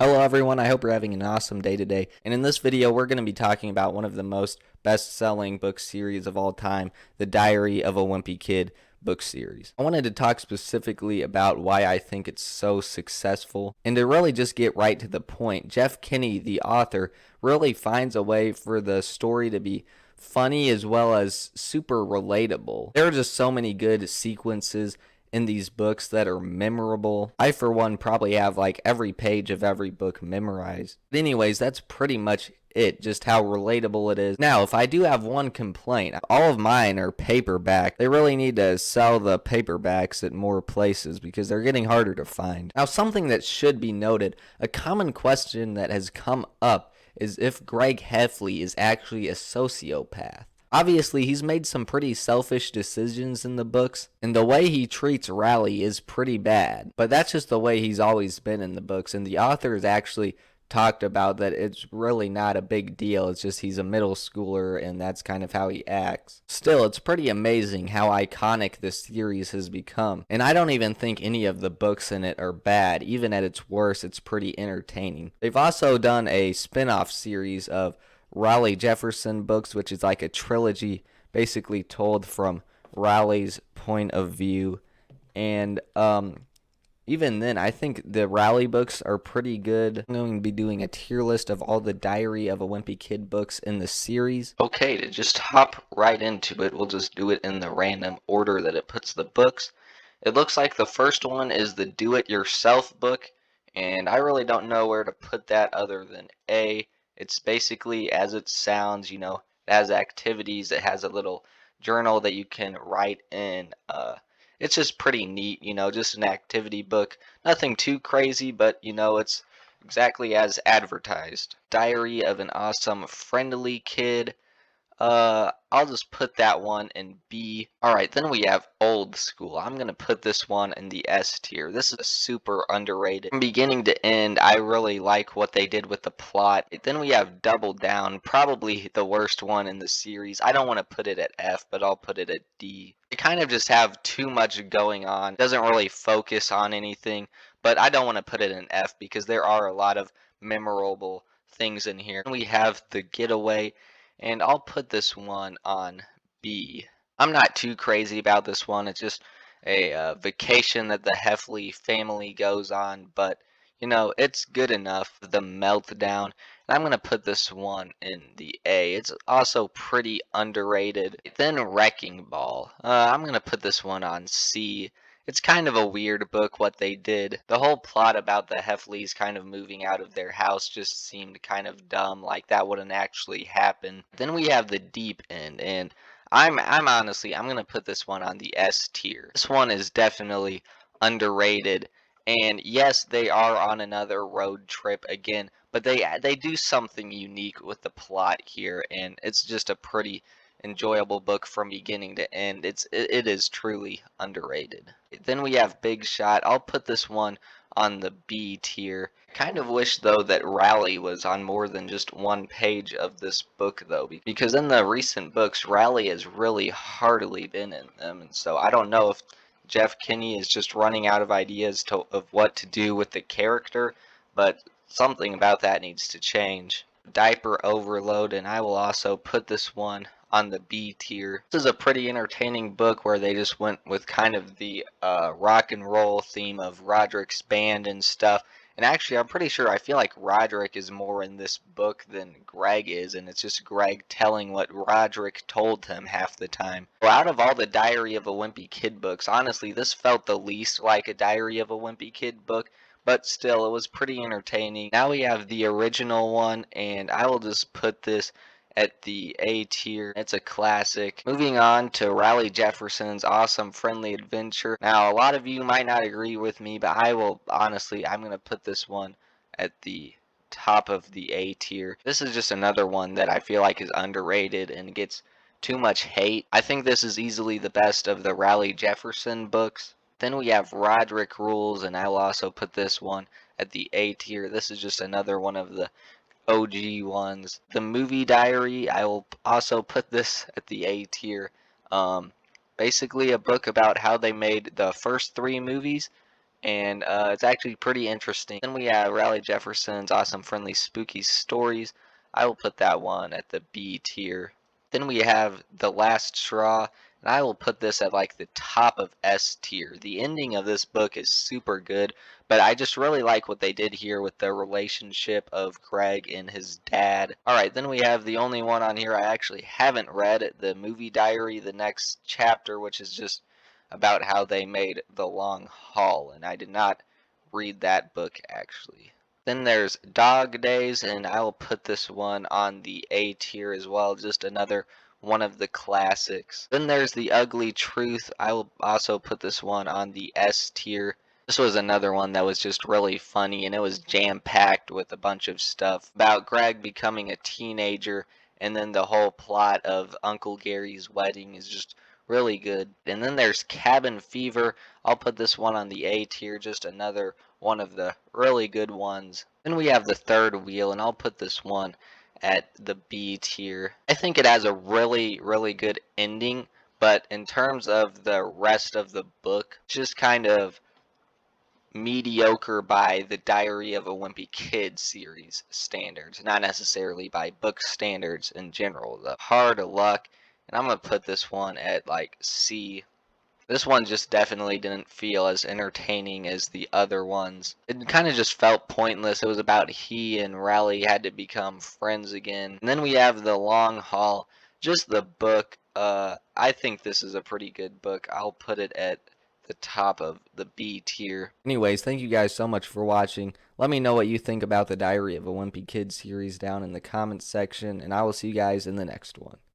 Hello everyone, I hope you're having an awesome day today. And in this video, we're going to be talking about one of the most best-selling book series of all time, The Diary of a Wimpy Kid book series. I wanted to talk specifically about why I think it's so successful, and to really just get right to the point. Jeff Kinney, the author, really finds a way for the story to be funny as well as super relatable. There are just so many good sequences in these books that are memorable. I, for one, probably have like every page of every book memorized. But anyways, that's pretty much it, just how relatable it is. Now, if I do have one complaint, all of mine are paperback. They really need to sell the paperbacks at more places because they're getting harder to find. Now, something that should be noted, a common question that has come up is if Greg Heffley is actually a sociopath. Obviously, he's made some pretty selfish decisions in the books, and the way he treats Raleigh is pretty bad. But that's just the way he's always been in the books, and the author has actually talked about that it's really not a big deal. It's just he's a middle schooler, and that's kind of how he acts. Still, it's pretty amazing how iconic this series has become, and I don't even think any of the books in it are bad. Even at its worst, it's pretty entertaining. They've also done a spin-off series of Raleigh Jefferson books, which is like a trilogy basically told from Raleigh's point of view. And even then, I think the Raleigh books are pretty good. I'm going to be doing a tier list of all the Diary of a Wimpy Kid books in the series. Okay, to just hop right into it, we'll just do it in the random order that it puts the books. It looks like the first one is the Do-It-Yourself book, and I really don't know where to put that other than A. It's basically as it sounds, it has activities, it has a little journal that you can write in. It's just pretty neat, just an activity book. Nothing too crazy, but it's exactly as advertised. Diary of an Awesome Friendly Kid. I'll just put that one in B. Alright, then we have Old School. I'm going to put this one in the S tier. This is super underrated. From beginning to end, I really like what they did with the plot. Then we have Double Down, probably the worst one in the series. I don't want to put it at F, but I'll put it at D. They kind of just have too much going on. Doesn't really focus on anything, but I don't want to put it in F because there are a lot of memorable things in here. We have The Getaway, and I'll put this one on B. I'm not too crazy about this one. It's just a vacation that the Heffley family goes on, but it's good enough. The Meltdown, and I'm going to put this one in the A. It's also pretty underrated. Then Wrecking Ball. I'm going to put this one on C. It's kind of a weird book what they did. The whole plot about the Heffleys kind of moving out of their house just seemed kind of dumb, like that wouldn't actually happen. Then we have The Deep End, and I'm honestly, I'm gonna put this one on the S tier. This one is definitely underrated, and yes, they are on another road trip again, but they do something unique with the plot here, and it's just a pretty enjoyable book from beginning to end. It is truly underrated. Then we have Big Shot. I'll put this one on the B tier. Kind of wish though that Raleigh was on more than just one page of this book though, because in the recent books Raleigh has really hardly been in them, and so I don't know if Jeff Kinney is just running out of ideas of what to do with the character, but something about that needs to change. Diaper Overload, and I will also put this one on the B tier. This is a pretty entertaining book where they just went with kind of the rock and roll theme of Roderick's band and stuff. And actually, I'm pretty sure I feel like Roderick is more in this book than Greg is, and it's just Greg telling what Roderick told him half the time. Well, out of all the Diary of a Wimpy Kid books, honestly, this felt the least like a Diary of a Wimpy Kid book, but still, it was pretty entertaining. Now we have the original one, and I will just put this at the A tier. It's a classic. Moving on to Raleigh Jefferson's Awesome Friendly Adventure. Now, a lot of you might not agree with me, but I will honestly, I'm going to put this one at the top of the A tier. This is just another one that I feel like is underrated and gets too much hate. I think this is easily the best of the Raleigh Jefferson books. Then we have Roderick Rules, and I will also put this one at the A tier. This is just another one of the OG ones. The Movie Diary, I will also put this at the A tier. Basically a book about how they made the first three movies, and it's actually pretty interesting. Then we have Raleigh Jefferson's Awesome Friendly Spooky Stories. I will put that one at the B tier. Then we have The Last Straw, and I will put this at like the top of S tier. The ending of this book is super good, but I just really like what they did here with the relationship of Greg and his dad. Alright, then we have the only one on here I actually haven't read, The Movie Diary, the next chapter, which is just about how they made The Long Haul, and I did not read that book actually. Then there's Dog Days, and I will put this one on the A tier as well, just another one of the classics. Then there's The Ugly Truth. I will also put this one on the S tier. This was another one that was just really funny, and it was jam-packed with a bunch of stuff about Greg becoming a teenager, and then the whole plot of Uncle Gary's wedding is just really good. And then there's Cabin Fever. I'll put this one on the A tier, just another one of the really good ones. Then we have The Third Wheel, and I'll put this one at the B tier. I think it has a really, really good ending, but in terms of the rest of the book, it's just kind of mediocre by the Diary of a Wimpy Kid series standards, not necessarily by book standards in general. The Hard Luck, and I'm going to put this one at like C. This one just definitely didn't feel as entertaining as the other ones. It kind of just felt pointless. It was about he and Raleigh had to become friends again. And then we have The Long Haul. Just the book. I think this is a pretty good book. I'll put it at the top of the B tier. Anyways, thank you guys so much for watching. Let me know what you think about the Diary of a Wimpy Kid series down in the comments section, and I will see you guys in the next one.